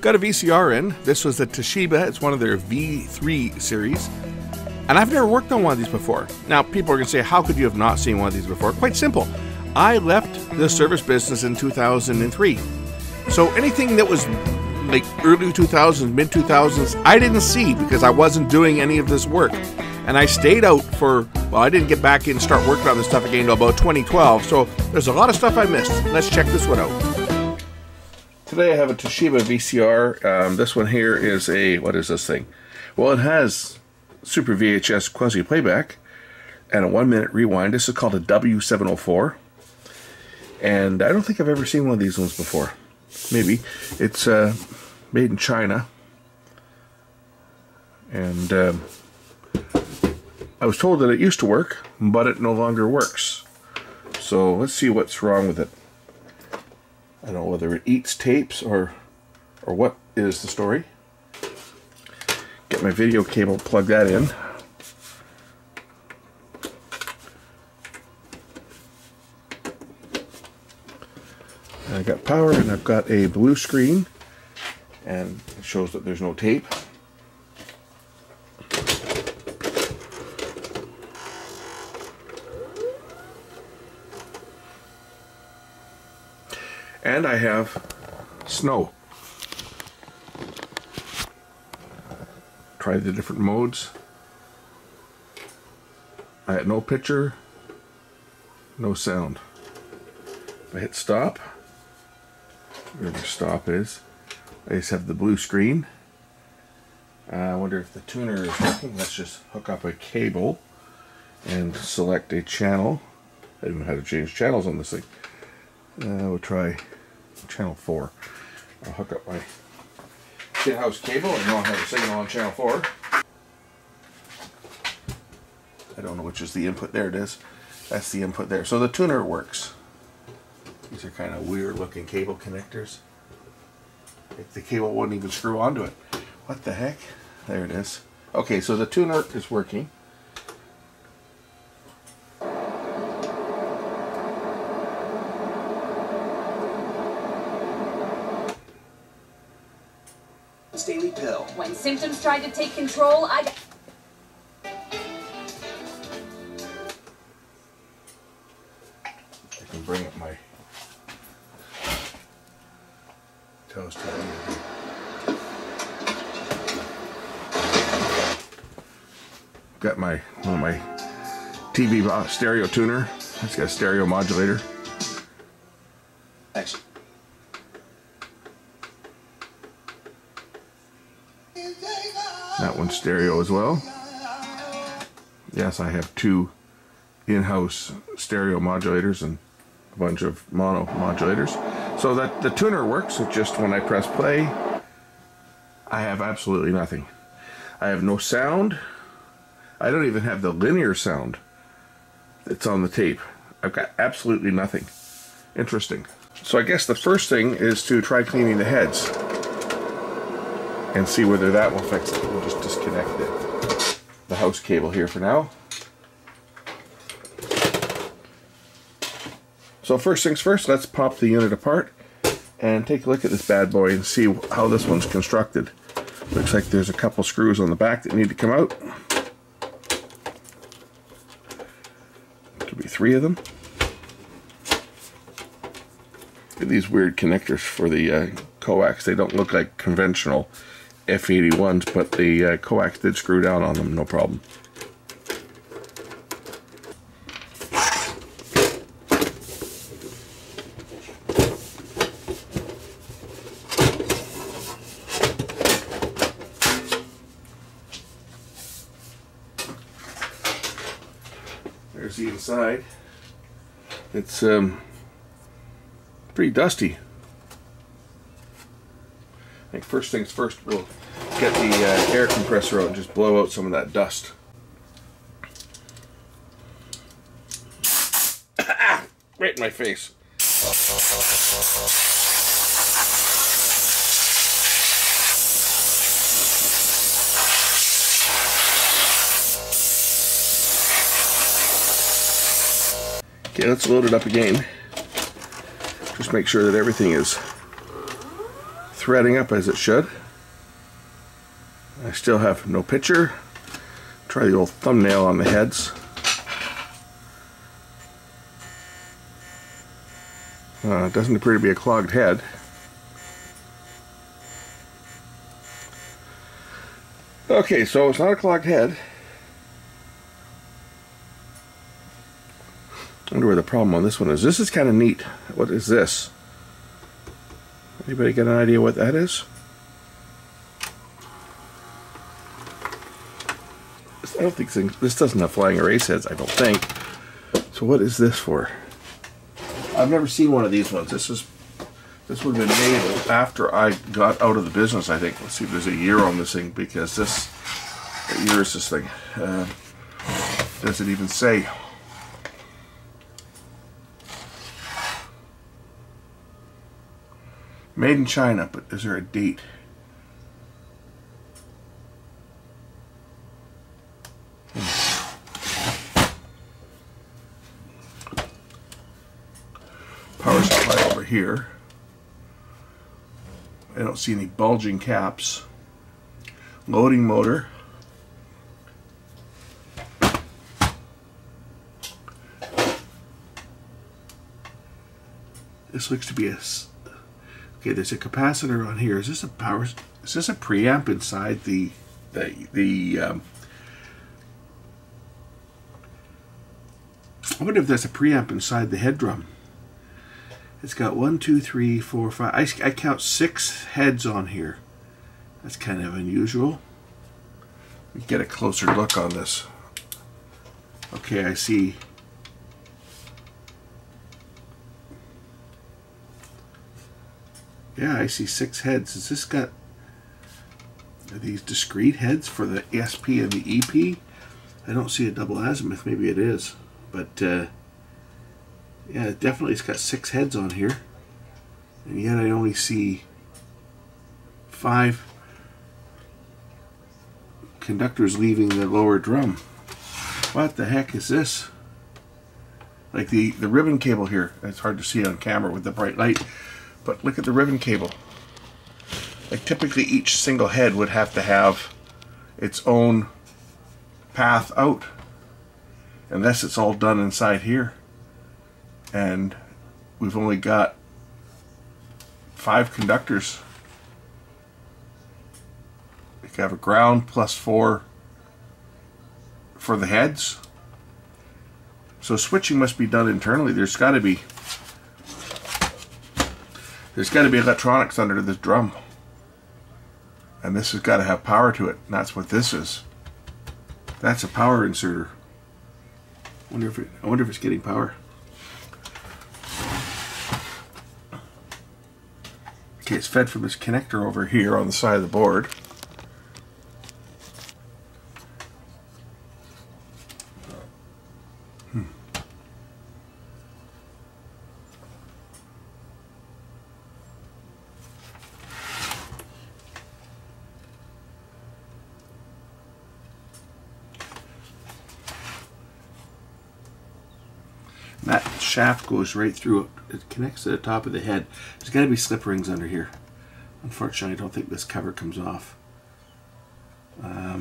got a VCR in. This was the Toshiba. It's one of their V3 series. And I've never worked on one of these before. Now, people are going to say, how could you have not seen one of these before? Quite simple. I left the service business in 2003. So anything that was like early 2000s, mid 2000s, I didn't see because I wasn't doing any of this work. And I stayed out for, well, I didn't get back in and start working on this stuff again until about 2012. So there's a lot of stuff I missed. Let's check this one out. Today I have a Toshiba VCR. This one here is a, what is this thing? Well, it has Super VHS quasi playback and a 1-minute rewind. This is called a W704. And I don't think I've ever seen one of these ones before. Maybe. It's made in China. And I was told that it used to work, but it no longer works. So let's see what's wrong with it. I don't know whether it eats tapes or what is the story. Get my video cable, plug that in. I got power and I've got a blue screen and it shows that there's no tape. And I have snow. Try the different modes. I had no picture, no sound. If I hit stop, wherever stop is, I just have the blue screen. I wonder if the tuner is working. Let's just hook up a cable and select a channel. I don't know how to change channels on this thing. We'll try channel 4. I'll hook up my in-house cable and know I have a signal on channel 4. I don't know which is the input. There it is. That's the input there. So the tuner works. These are kind of weird looking cable connectors. The cable wouldn't even screw onto it. What the heck? There it is. Okay, so the tuner is working. Daily pill. When symptoms tried to take control, I can bring up my toaster. Got one of my TV stereo tuner. It's got a stereo modulator. Action. That one's stereo as well. Yes, I have 2 in-house stereo modulators and a bunch of mono modulators. So that the tuner works. It's just when I press play, I have absolutely nothing. I have no sound. I don't even have the linear sound that's on the tape. I've got absolutely nothing. Interesting. So I guess the first thing is to try cleaning the heads and see whether that will fix it. We'll just disconnect the house cable here for now. So first things first, let's pop the unit apart and take a look at this bad boy and see how this one's constructed. Looks like there's a couple screws on the back that need to come out. Could be 3 of them. Look at these weird connectors for the coax. They don't look like conventional F81s, but the coax did screw down on them, no problem. There's the inside. It's pretty dusty. I think first things first, we'll get the air compressor out and just blow out some of that dust. Right in my face. Okay, let's load it up again. Just make sure that everything is threading up as it should. I still have no picture. Try the old thumbnail on the heads. It doesn't appear to be a clogged head. Okay, so it's not a clogged head. I wonder where the problem on this one is. This is kind of neat. What is this? Anybody got an idea what that is? I don't think this doesn't have flying erase heads, I don't think. So what is this for? I've never seen one of these ones. This would have been made after I got out of the business, I think. Let's see if there's a year on this thing, because what year is this thing? Does it even say? Made in China, but is there a date? Power supply over here. I don't see any bulging caps. Loading motor. This looks to be a... Okay, there's a capacitor on here. Is this a power? Is this a preamp inside the I wonder if there's a preamp inside the head drum. It's got 1, 2, 3, 4, 5. I count 6 heads on here. That's kind of unusual. Let me get a closer look on this. Okay, I see. Yeah, I see 6 heads. Has this got... Are these discrete heads for the SP and the EP? I don't see a double azimuth. Maybe it is. But, yeah, definitely it's got 6 heads on here. And yet I only see 5 conductors leaving the lower drum. What the heck is this? Like the ribbon cable here. It's hard to see on camera with the bright light. But look at the ribbon cable. Like typically each single head would have to have its own path out. Unless it's all done inside here. And we've only got 5 conductors. You have a ground plus 4 for the heads. So switching must be done internally. There's got to be electronics under this drum. And this has got to have power to it. And that's what this is. That's a power inserter. I wonder if it's getting power. Okay, it's fed from this connector over here on the side of the board. That shaft goes right through it. It connects to the top of the head. There's got to be slip rings under here. Unfortunately, I don't think this cover comes off. I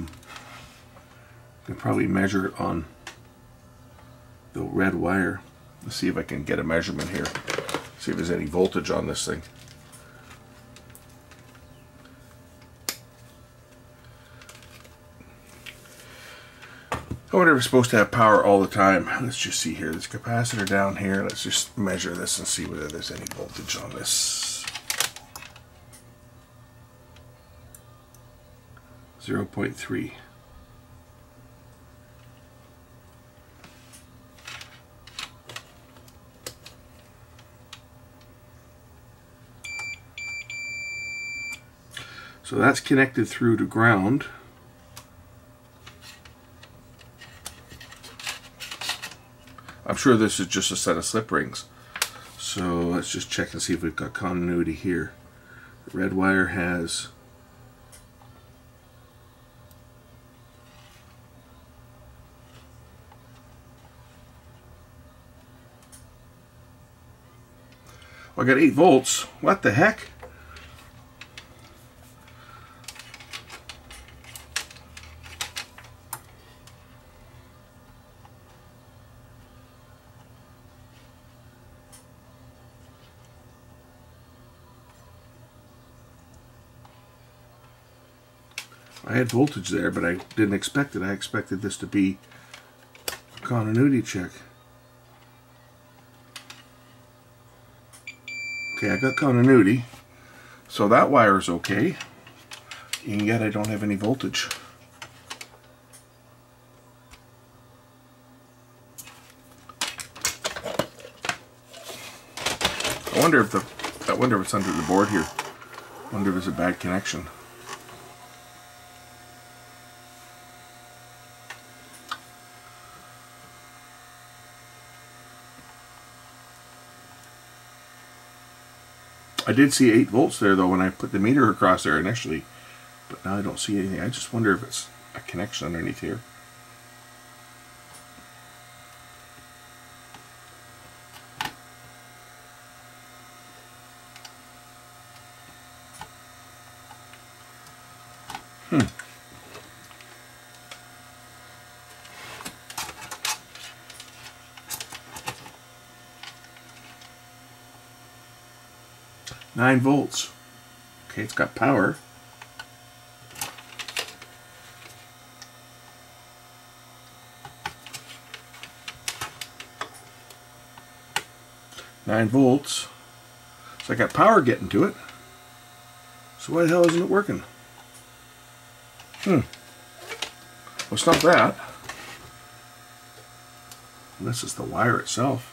can probably measure it on the red wire. Let's see if I can get a measurement here. See if there's any voltage on this thing. I wonder if it's supposed to have power all the time. Let's just see here. There's a capacitor down here. Let's just measure this and see whether there's any voltage on this. 0.3. So that's connected through to ground. I'm sure this is just a set of slip rings. So let's just check and see if we've got continuity here. The red wire has I got 8 volts. What the heck? I had voltage there, but I didn't expect it. I expected this to be a continuity check. Okay, I got continuity, so that wire is okay, and yet I don't have any voltage. I wonder if it's under the board here. I wonder if it's a bad connection. I did see 8 volts there though when I put the meter across there initially, but now I don't see anything. I just wonder if it's a connection underneath here. Hmm. Nine volts. Okay, it's got power. Nine volts. So I got power getting to it. So why the hell isn't it working? Well, it's not that. This is the wire itself.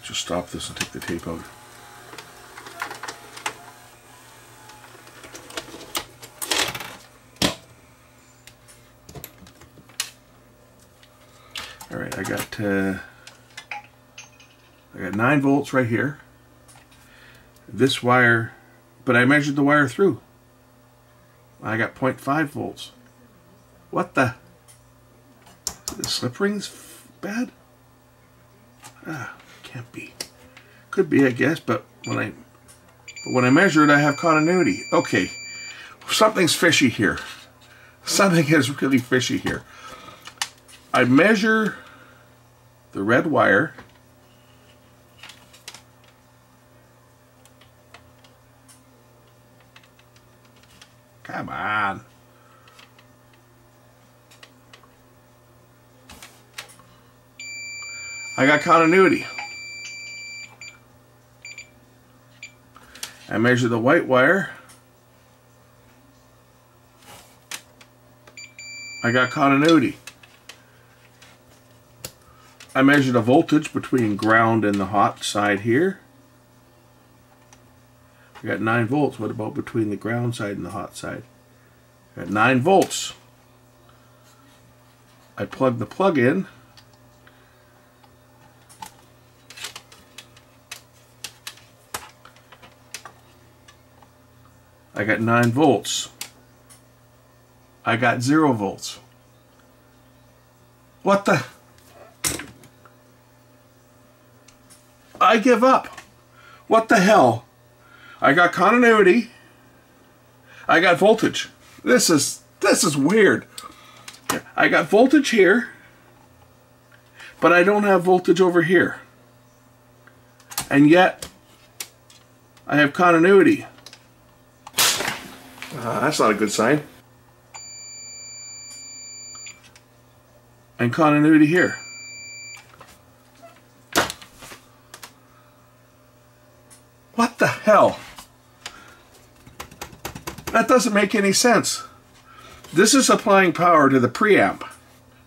Just stop this and take the tape out. All right, I got 9 volts right here. This wire, but I measured the wire through. I got 0.5 volts. What the slip ring's bad? Can't be. Could be, I guess, but when I measure it, I have continuity. Okay, something's fishy here. Something is really fishy here. I measure the red wire. Come on. I got continuity. I measure the white wire. I got continuity. I measure the voltage between ground and the hot side here. I got 9 volts. What about between the ground side and the hot side? I got 9 volts. I plug the plug in. I got 9 volts. I got 0 volts. What the? I give up. What the hell? I got continuity. I got voltage. This is weird. I got voltage here, but I don't have voltage over here. And yet I have continuity. That's not a good sign. And continuity here. What the hell? That doesn't make any sense. This is applying power to the preamp.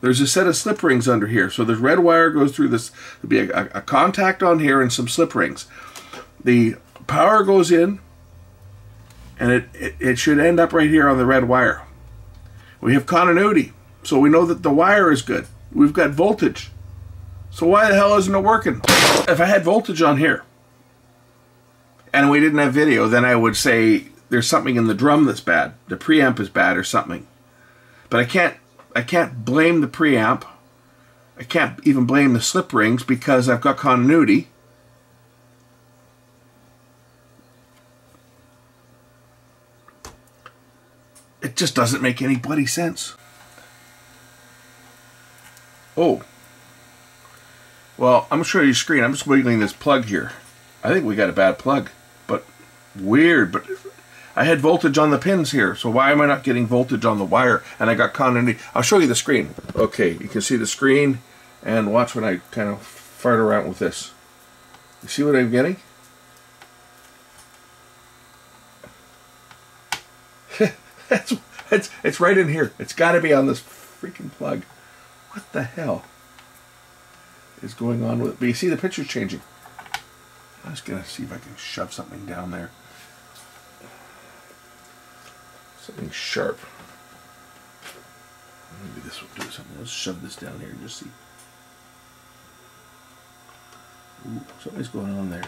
There's a set of slip rings under here. So the red wire goes through this. There'll be a contact on here and some slip rings. The power goes in, and it should end up right here on the red wire. We have continuity, so we know that the wire is good. We've got voltage. So why the hell isn't it working? If I had voltage on here, and we didn't have video, then I would say there's something in the drum that's bad. The preamp is bad or something. But I can't blame the preamp. I can't even blame the slip rings because I've got continuity. It just doesn't make any bloody sense. Oh. Well, I'm going to show you your screen. I'm just wiggling this plug here. I think we got a bad plug, but weird. But I had voltage on the pins here, so why am I not getting voltage on the wire? And I got continuity. I'll show you the screen. Okay, you can see the screen, and watch when I kind of fart around with this. You see what I'm getting? It's right in here. It's got to be on this freaking plug. What the hell is going on with it? But you see the picture's changing. I'm just going to see if I can shove something down there. Something sharp. Maybe this will do something. Let's shove this down here and just see. Ooh, something's going on there.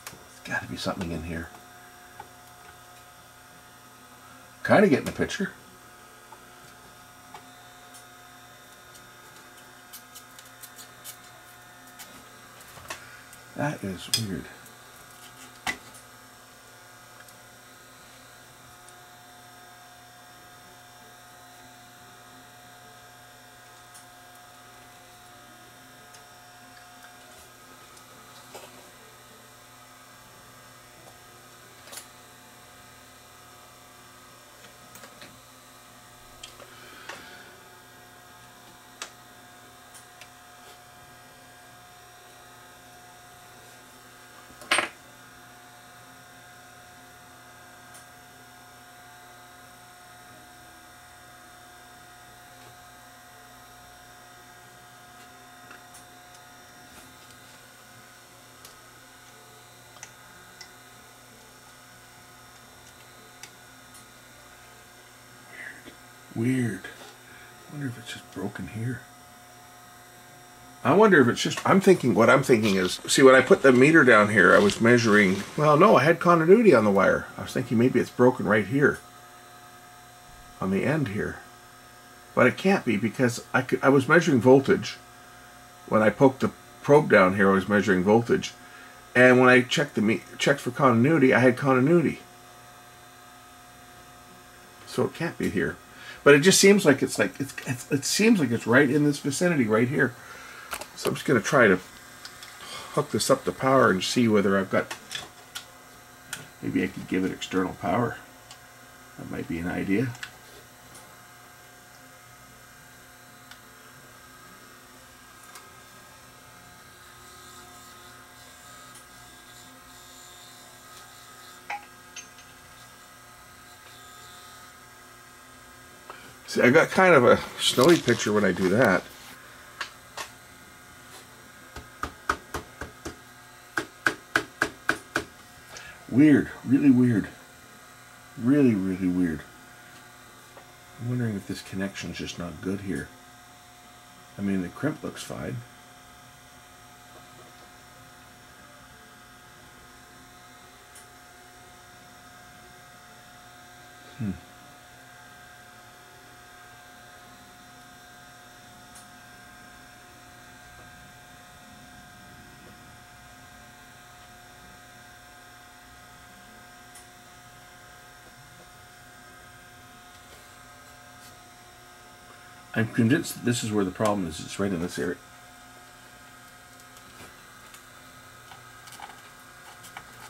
There's got to be something in here. Kind of getting the picture. That is weird. Weird. I wonder if it's just broken here. I wonder if it's just, what I'm thinking is, see, when I put the meter down here, I was measuring, well, no, I had continuity on the wire. I was thinking maybe it's broken right here, on the end here. But it can't be, because I was measuring voltage. When I poked the probe down here, I was measuring voltage. And when I checked for continuity, I had continuity. So it can't be here. But it just seems like it seems like it's right in this vicinity right here. So I'm just going to try to hook this up to power and see whether I've got, maybe I could give it external power. That might be an idea. See, I got kind of a snowy picture when I do that. Weird, really weird. Really, really weird. I'm wondering if this connection's just not good here. I mean, the crimp looks fine. I'm convinced this is where the problem is. It's right in this area.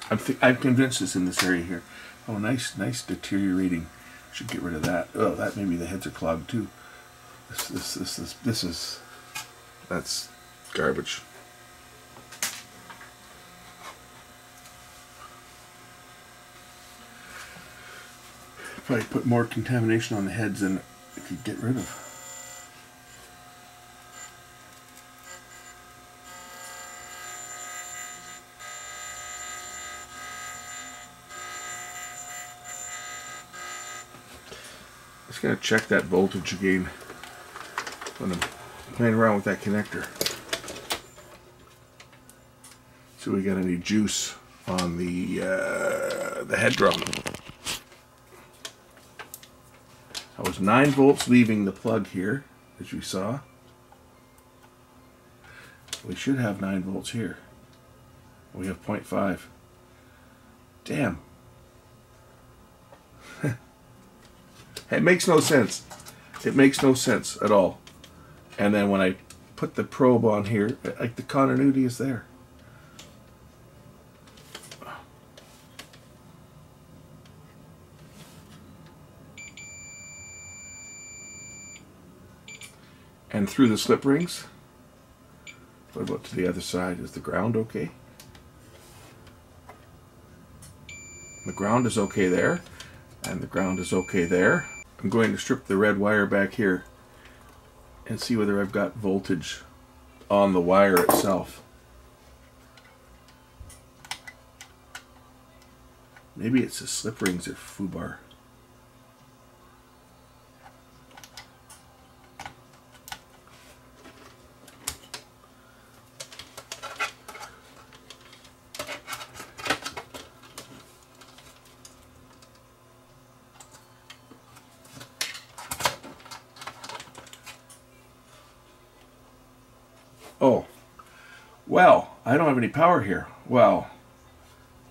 I'm convinced it's in this area here. Oh, nice deteriorating. Should get rid of that. Oh, that maybe the heads are clogged too. That's garbage. Probably put more contamination on the heads than it could get rid of. Just gonna check that voltage again when I'm playing around with that connector. See if we got any juice on the head drum. That was 9 volts leaving the plug here, as you saw. We should have 9 volts here. We have 0.5. Damn. It makes no sense. It makes no sense at all. And then when I put the probe on here, like the continuity is there. And through the slip rings. What about to the other side? Is the ground okay? The ground is okay there, and the ground is okay there. I'm going to strip the red wire back here and see whether I've got voltage on the wire itself. Maybe it's the slip rings or foobar. Oh, well, I don't have any power here. Well,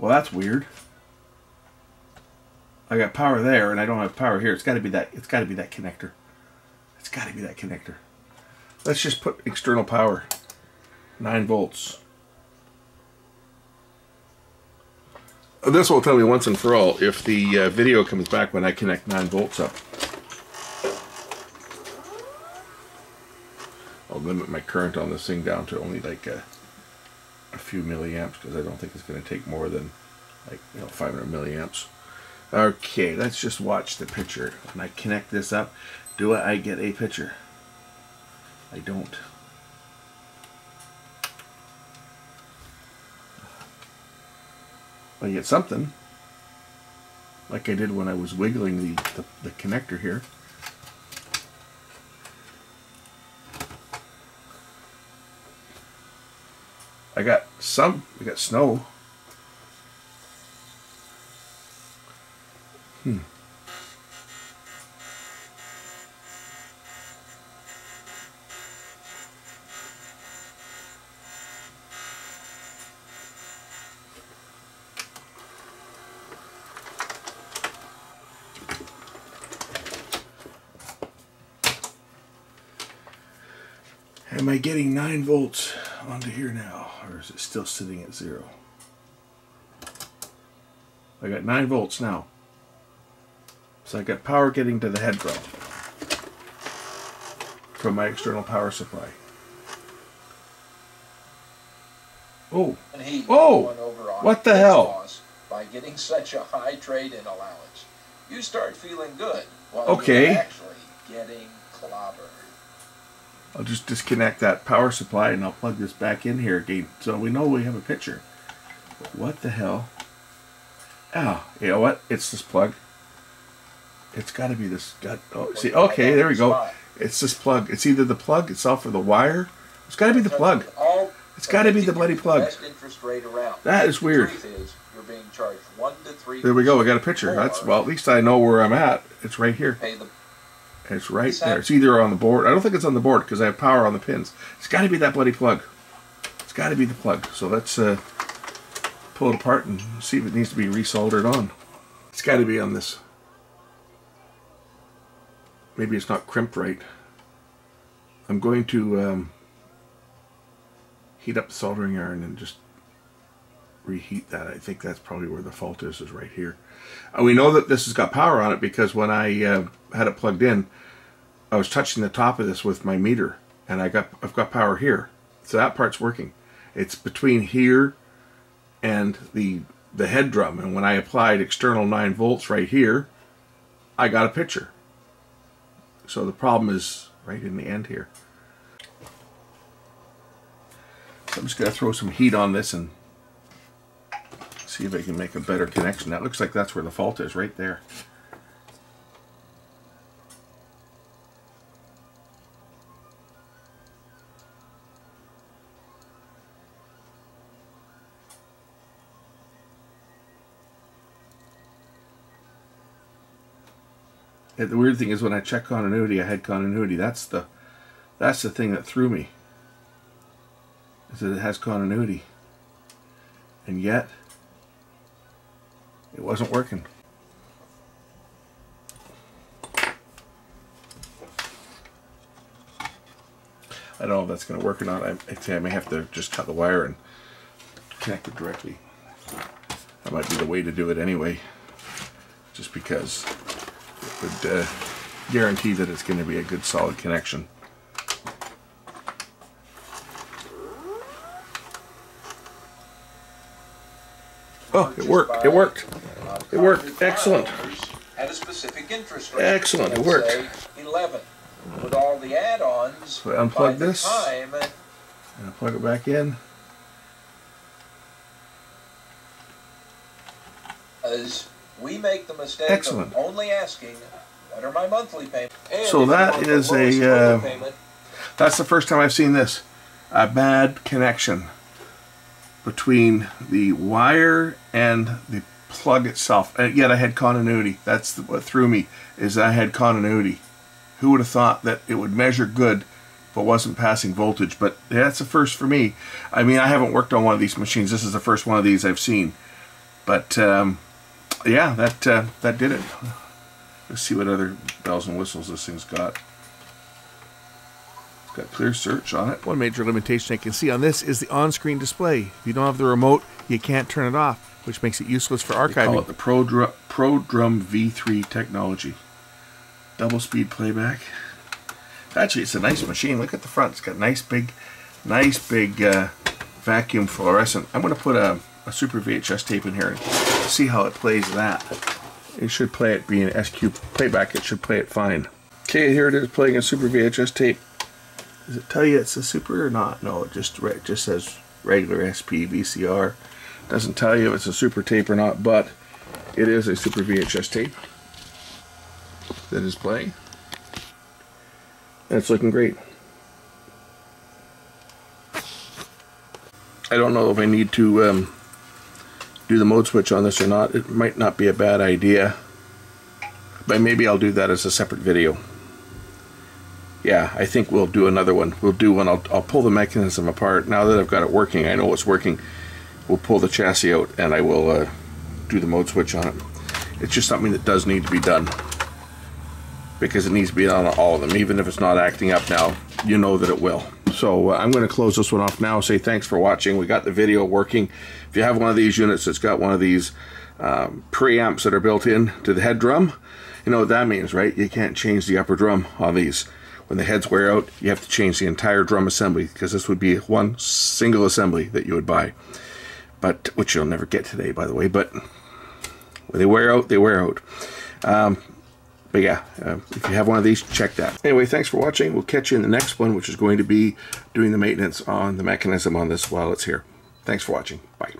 that's weird. I got power there, and I don't have power here. It's got to be that. It's got to be that connector. It's got to be that connector. Let's just put external power, 9 volts. This will tell me once and for all if the video comes back when I connect 9 volts up. I'll limit my current on this thing down to only like a few milliamps, because I don't think it's going to take more than like 500 milliamps. Okay, let's just watch the picture. When I connect this up, do I get a picture? I don't. I get something, like I did when I was wiggling the connector here. I got snow. Am I getting 9 volts onto here now, or is it still sitting at 0? I got 9 volts now. So I got power getting to the head drum from my external power supply. Oh, what the hell? By getting such a high trade-in allowance, you start feeling good while you're actually getting clobbered. I'll just disconnect that power supply and I'll plug this back in here again, so we know we have a picture. What the hell? Oh, you know what? It's this plug. It's got to be this. See, okay, there we go. It's this plug. It's either the plug itself or the wire. It's got to be the plug. It's got to be the bloody plug. That is weird. There we go. We got a picture. That's, well, at least I know where I'm at. It's right here. It's right there. It's either on the board. I don't think it's on the board because I have power on the pins. It's got to be that bloody plug. It's got to be the plug. So let's pull it apart and see if it needs to be resoldered on. It's got to be on this. Maybe it's not crimped right. I'm going to heat up the soldering iron and just reheat that. I think that's probably where the fault is right here. We know that this has got power on it because when I had it plugged in, I was touching the top of this with my meter, and I've got power here. So that part's working. It's between here and the head drum, and when I applied external 9 volts right here, I got a picture. So the problem is right in the end here. So I'm just going to throw some heat on this and see if I can make a better connection. That looks like that's where the fault is, right there. And the weird thing is when I check continuity, I had continuity. That's the thing that threw me, is that it has continuity. And yet it wasn't working. I don't know if that's going to work or not. I may have to just cut the wire and connect it directly. That might be the way to do it anyway, just because it would guarantee that it's going to be a good solid connection. Oh, it worked. It worked. It worked. Excellent. At a specific interest rate. Excellent. It worked. Say 11. With all the add-ons, So I unplug this time, and plug it back in. as we make the mistake Excellent. of only asking, what are my monthly payments? And So if you that want is the lowest a monthly payment, that's the first time I've seen this. A bad connection between the wire and the plug itself. And yet I had continuity. That's what threw me, is I had continuity. Who would have thought that it would measure good but wasn't passing voltage? But that's a first for me. I mean, I haven't worked on one of these machines. This is the first one of these I've seen. But yeah, that did it. Let's see what other bells and whistles this thing's got. It's got clear search on it. One major limitation I can see on this is the on-screen display. If you don't have the remote, you can't turn it off, which makes it useless for archiving. They call it the Pro Drum V3 technology. Double speed playback. Actually, it's a nice machine. Look at the front. It's got nice big vacuum fluorescent. I'm going to put a Super VHS tape in here and see how it plays that. It should play it, being SQ playback, it should play it fine. Okay, here it is playing a Super VHS tape. Does it tell you it's a Super or not? No, it just says regular SP VCR. Doesn't tell you if it's a Super tape or not, but it is a Super VHS tape that is playing. And it's looking great. I don't know if I need to do the mode switch on this or not. It might not be a bad idea, but maybe I'll do that as a separate video. Yeah, I think we'll do another one. We'll do one. I'll pull the mechanism apart. Now that I've got it working, I know it's working. We'll pull the chassis out and I will do the mode switch on it. It's just something that does need to be done, because it needs to be on all of them. Even if it's not acting up now, you know that it will. So I'm going to close this one off now. Say thanks for watching. We got the video working. If you have one of these units that's got one of these preamps that are built in to the head drum, you know what that means, right? You can't change the upper drum on these. When the heads wear out, you have to change the entire drum assembly, because this would be one single assembly that you would buy, but which you'll never get today, by the way. But when they wear out, they wear out. But yeah, if you have one of these, check that. Anyway, thanks for watching. We'll catch you in the next one, which is going to be doing the maintenance on the mechanism on this while it's here. Thanks for watching. Bye.